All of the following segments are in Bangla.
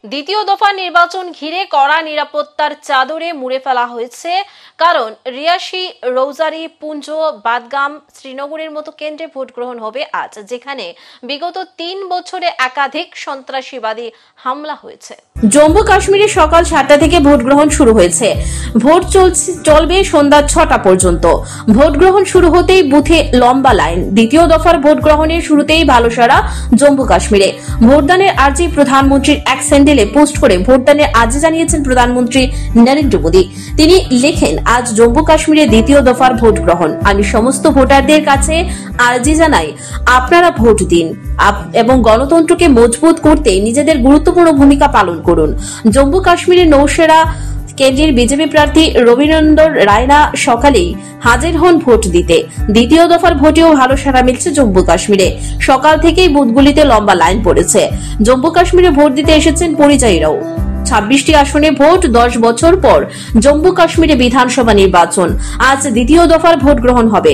দ্বিতীয় দফা নির্বাচন ঘিরে কড়া নিরাপত্তার চাদরে মুড়ে ফেলা হয়েছে। কারণ রিয়াসী, রৌজারি, পুঞ্জ, বাদগাম, শ্রীনগরের মতো কেন্দ্রে ভোট গ্রহণ হবে আজ, যেখানে বিগত 3 বছরে একাধিক সন্ত্রাসীবাদী হামলা হয়েছে। জম্মু কাশ্মীরে সকাল 7টা থেকে ভোট গ্রহণ শুরু হয়েছে। ভোট চলবে সন্ধ্যা 6টা পর্যন্ত। ভোট গ্রহণ শুরু হতেই বুথে লম্বা লাইন। দ্বিতীয় দফার ভোট গ্রহণের শুরুতেই ভালো সাড়া জম্মু কাশ্মীরে। ভোটদানের আর্জি প্রধানমন্ত্রীর এক স্যান্ডেলে পোস্ট করে ভোটদানের আর্জি জানিয়েছেন প্রধানমন্ত্রী নরেন্দ্র মোদী। তিনি লেখেন, আজ জম্মু কাশ্মীরে দ্বিতীয় দফার ভোট গ্রহণ। আমি সমস্ত ভোটারদের কাছে আর্জি জানাই, আপনারা ভোট দিন এবং গণতন্ত্রকে মজবুত করতে নিজেদের গুরুত্বপূর্ণ ভূমিকা পালন করুন। জম্মু কাশ্মীরের নৌশেরা কেন্দ্রের বিজেপি প্রার্থী রবীন্দ্র রায়না সকালেই হাজির হন ভোট দিতে। দ্বিতীয় দফার ভোটেও ভালো সাড়া মিলছে জম্মু কাশ্মীরে। সকাল থেকেই বুথগুলিতে লম্বা লাইন পড়েছে। জম্মু কাশ্মীরে ভোট দিতে এসেছেন পরিযায়ীরাও। 26টি আসনে ভোট। 10 বছর পর জম্মু কাশ্মীরে বিধানসভা নির্বাচন। আজ দ্বিতীয় দফার ভোট গ্রহণ হবে।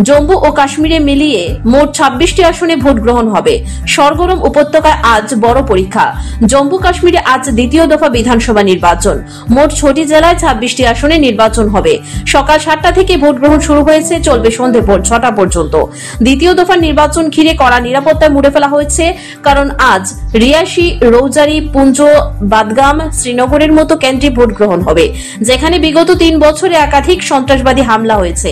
জম্মু ও কাশ্মীরে মিলিয়ে মোট 26টি আসনে ভোট গ্রহণ হবে। সরগরম উপত্যকায় আজ বড় পরীক্ষা। জম্মু কাশ্মীরে আজ দ্বিতীয় দফা বিধানসভা নির্বাচন। মোট 6টি জেলায় 26টি আসনে নির্বাচন হবে। সকাল 7টা থেকে ভোট গ্রহণ শুরু হয়েছে, চলবে সন্ধে 6টা পর্যন্ত। দ্বিতীয় দফার নির্বাচন ঘিরে কড়া নিরাপত্তায় মুড়ে ফেলা হয়েছে। কারণ আজ রিয়াসী, রৌজারি, পুঞ্জ, বাদগাম, শ্রীনগরের মতো কেন্দ্রে ভোট গ্রহণ হবে, যেখানে বিগত 3 বছরে একাধিক সন্ত্রাসবাদী হামলা হয়েছে।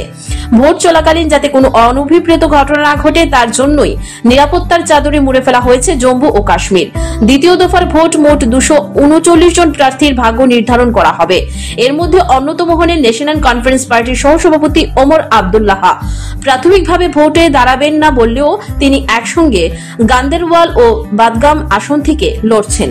ভোট চলাকালীন যাতে কোনো অনভিপ্রেত ঘটনা না ঘটে, তার জন্যই নিরাপত্তার চাদরে মুড়ে ফেলা হয়েছে জম্মু ও কাশ্মীর। দ্বিতীয় দফার ভোট মোট 239 জন প্রার্থীর ভাগ্য নির্ধারণ করা হবে। এর মধ্যে অন্যতম হলেন ন্যাশনাল কনফারেন্স পার্টির সহসভাপতি ওমর আবদুল্লাহ। প্রাথমিকভাবে ভোটে দাঁড়াবেন না বললেও তিনি একসঙ্গে গান্দেরওয়াল ও বাদগাম আসন থেকে লড়ছেন।